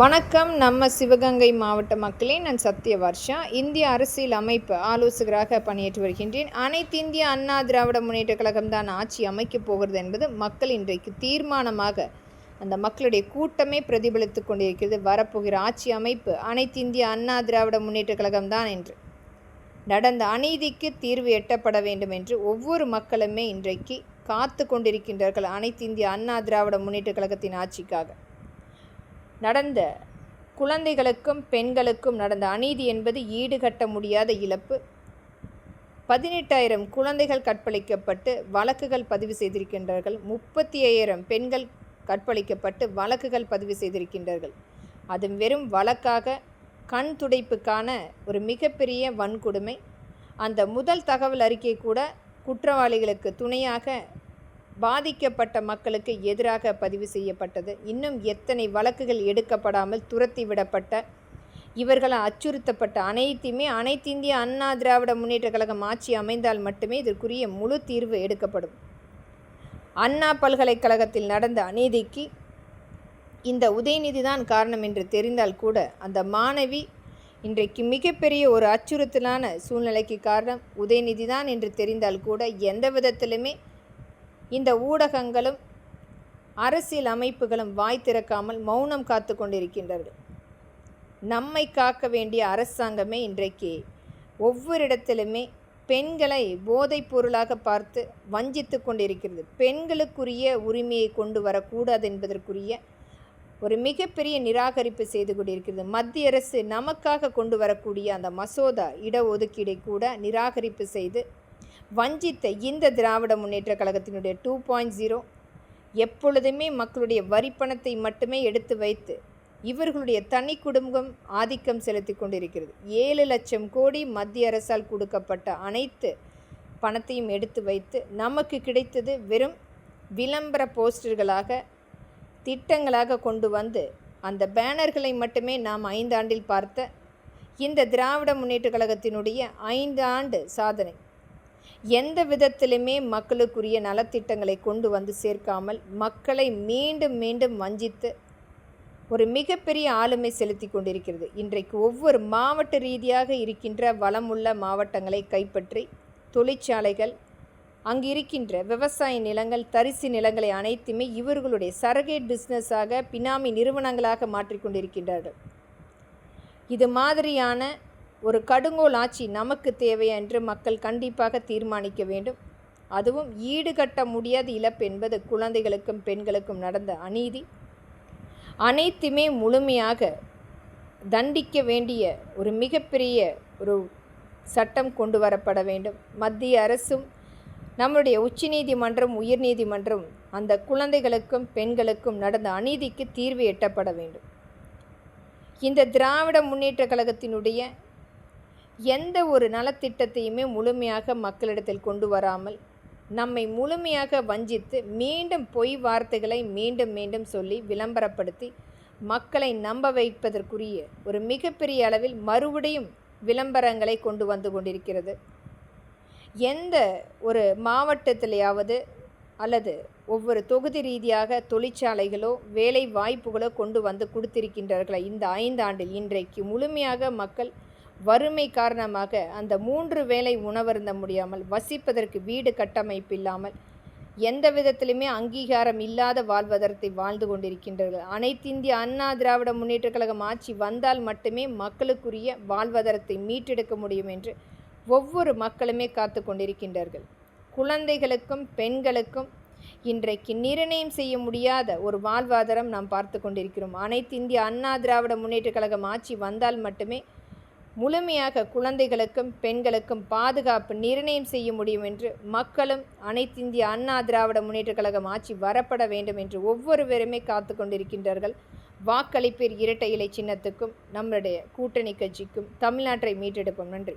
வணக்கம். நம்ம சிவகங்கை மாவட்ட மக்களே, நான் சத்யவர்ஷா. இந்திய அரசியல் அமைப்பு ஆலோசகராக பணியாற்றி வருகின்றேன். அனைத்து இந்திய அண்ணா திராவிட முன்னேற்ற கழகம் தான் ஆட்சி அமைக்கப் போகிறது என்பது மக்கள் இன்றைக்கு தீர்மானமாக அந்த மக்களுடைய கூட்டமே பிரதிபலித்து கொண்டிருக்கிறது. வரப்போகிற ஆட்சி அமைப்பு அனைத்து இந்திய அண்ணா திராவிட முன்னேற்ற கழகம் தான் என்று நடந்த அநீதிக்கு தீர்வு எட்டப்பட வேண்டும் என்று ஒவ்வொரு மக்களுமே இன்றைக்கு காத்து கொண்டிருக்கின்றார்கள். அனைத்து இந்திய அண்ணா திராவிட முன்னேற்ற கழகத்தின் ஆட்சிக்காக நடந்த குழந்தைகளுக்கும் பெண்களுக்கும் நடந்த அநீதி என்பது ஈடுகட்ட முடியாத இழப்பு. 18,000 குழந்தைகள் கற்பழிக்கப்பட்டு வழக்குகள் பதிவு செய்திருக்கின்றார்கள். 35,000 பெண்கள் கற்பழிக்கப்பட்டு வழக்குகள் பதிவு செய்திருக்கின்றார்கள். அது வெறும் வழக்காக கண் துடைப்புக்கான ஒரு மிகப்பெரிய வன்கொடுமை. அந்த முதல் தகவல் அறிக்கை கூட குற்றவாளிகளுக்கு துணையாக பாதிக்கப்பட்ட மக்களுக்கு எதிராக பதிவு செய்யப்பட்டது. இன்னும் எத்தனை வழக்குகள் எடுக்கப்படாமல் துரத்தி விடப்பட்ட, இவர்களால் அச்சுறுத்தப்பட்ட அனைத்துமே அனைத்து இந்திய அண்ணா திராவிட முன்னேற்ற கழகம் ஆட்சி அமைந்தால் மட்டுமே இதற்குரிய முழு தீர்வு எடுக்கப்படும். அண்ணா பல்கலைக்கழகத்தில் நடந்த அநீதிக்கு இந்த உதயநிதி தான் காரணம் என்று தெரிந்தால் கூட, அந்த மாணவி இன்றைக்கு மிகப்பெரிய ஒரு அச்சுறுத்தலான சூழ்நிலைக்கு காரணம் உதயநிதி தான் என்று தெரிந்தால் கூட, எந்த விதத்திலுமே இந்த ஊடகங்களும் அரசியல் அமைப்புகளும் வாய் திறக்காமல் மௌனம் காத்து கொண்டிருக்கின்றார்கள். நம்மை காக்க வேண்டிய அரசாங்கமே இன்றைக்கு ஒவ்வொரு இடத்திலுமே பெண்களை போதைப் பொருளாக பார்த்து வஞ்சித்து கொண்டிருக்கிறது. பெண்களுக்குரிய உரிமையை கொண்டு வரக்கூடாது என்பதற்குரிய ஒரு மிகப்பெரிய நிராகரிப்பு செய்து கொண்டிருக்கிறது. மத்திய அரசு நமக்காக கொண்டு வரக்கூடிய அந்த மசோதா இடஒதுக்கீடை கூட நிராகரிப்பு செய்து வஞ்சித்த இந்த திராவிட முன்னேற்ற கழகத்தினுடைய 2.0 எப்பொழுதுமே மக்களுடைய வரிப்பணத்தை மட்டுமே எடுத்து வைத்து இவர்களுடைய தனி குடும்பம் ஆதிக்கம் செலுத்தி கொண்டிருக்கிறது. 7 லட்சம் கோடி மத்திய அரசால் கொடுக்கப்பட்ட அனைத்து பணத்தையும் எடுத்து வைத்து நமக்கு கிடைத்தது வெறும் விளம்பர போஸ்டர்களாக, திட்டங்களாக கொண்டு வந்து அந்த பேனர்களை மட்டுமே நாம் 5 ஆண்டில் பார்த்த இந்த திராவிட முன்னேற்ற கழகத்தினுடைய 5 ஆண்டு சாதனை எந்த விதத்திலுமே மக்களுக்குரிய நலத்திட்டங்களை கொண்டு வந்து சேர்க்காமல் மக்களை மீண்டும் மீண்டும் வஞ்சித்து ஒரு மிகப்பெரிய ஆளுமை செலுத்தி கொண்டிருக்கிறது. இன்றைக்கு ஒவ்வொரு மாவட்ட ரீதியாக இருக்கின்ற வளமுள்ள மாவட்டங்களை கைப்பற்றி தொழிற்சாலைகள், அங்கு இருக்கின்ற விவசாய நிலங்கள், தரிசு நிலங்களை அனைத்துமே இவர்களுடைய சரகேட் பிஸ்னஸாக, பினாமி நிறுவனங்களாக மாற்றிக்கொண்டிருக்கின்றார்கள். இது மாதிரியான ஒரு கடுங்கோல் ஆட்சி நமக்கு தேவை என்று மக்கள் கண்டிப்பாக தீர்மானிக்க வேண்டும். அதுவும் ஈடுகட்ட முடியாத இழப்பு என்பது குழந்தைகளுக்கும் பெண்களுக்கும் நடந்த அநீதி அனைத்துமே முழுமையாக தண்டிக்க வேண்டிய ஒரு மிகப்பெரிய ஒரு சட்டம் கொண்டு வரப்பட வேண்டும். மத்திய அரசும் நம்முடைய உச்சநீதிமன்றம், உயர்நீதிமன்றம் அந்த குழந்தைகளுக்கும் பெண்களுக்கும் நடந்த அநீதிக்கு தீர்வு எட்டப்பட வேண்டும். இந்த திராவிட முன்னேற்ற கழகத்தினுடைய எந்த ஒரு நலத்திட்டத்தையுமே முழுமையாக மக்களிடத்தில் கொண்டு வராமல் நம்மை முழுமையாக வஞ்சித்து மீண்டும் பொய் வார்த்தைகளை மீண்டும் மீண்டும் சொல்லி விளம்பரப்படுத்தி மக்களை நம்ப வைப்பதற்குரிய ஒரு மிகப்பெரிய அளவில் மறுபடியும் விளம்பரங்களை கொண்டு வந்து கொண்டிருக்கிறது. எந்த ஒரு மாவட்டத்திலேயாவது அல்லது ஒவ்வொரு தொகுதி ரீதியாக தொழிற்சாலைகளோ வேலை வாய்ப்புகளோ கொண்டு வந்து கொடுத்திருக்கின்றார்களா? இந்த 5 ஆண்டில் இன்றைக்கு முழுமையாக மக்கள் வறுமை காரணமாக அந்த 3 வேளை உணவருந்த முடியாமல், வசிப்பதற்கு வீடு கட்டமைப்பு இல்லாமல், எந்த விதத்திலுமே அங்கீகாரம் இல்லாத வாழ்வதத்தை வாழ்ந்து கொண்டிருக்கின்றார்கள். அனைத்து இந்திய அண்ணா திராவிட முன்னேற்ற கழகம் ஆட்சி வந்தால் மட்டுமே மக்களுக்குரிய வாழ்வாதாரத்தை மீட்டெடுக்க முடியும் என்று ஒவ்வொரு மக்களுமே காத்து கொண்டிருக்கின்றார்கள். குழந்தைகளுக்கும் பெண்களுக்கும் இன்றைக்கு நிர்ணயம் செய்ய முடியாத ஒரு வாழ்வாதாரம் நாம் பார்த்து கொண்டிருக்கிறோம். அனைத்து இந்திய அண்ணா திராவிட முன்னேற்ற கழகம் ஆட்சி வந்தால் மட்டுமே முழுமையாக குழந்தைகளுக்கும் பெண்களுக்கும் பாதுகாப்பு நிர்ணயம் செய்ய முடியும் என்று மக்களும் அனைத்து இந்திய அண்ணா திராவிட முன்னேற்ற கழகம் ஆட்சி வரப்பட வேண்டும் என்று ஒவ்வொருவருமே காத்து கொண்டிருக்கின்றார்கள். வாக்களிப்பீர் இரட்டை இலை சின்னத்துக்கும் நம்முடைய கூட்டணி கட்சிக்கும் தமிழ்நாட்டை மீட்டெடுப்போம். நன்றி.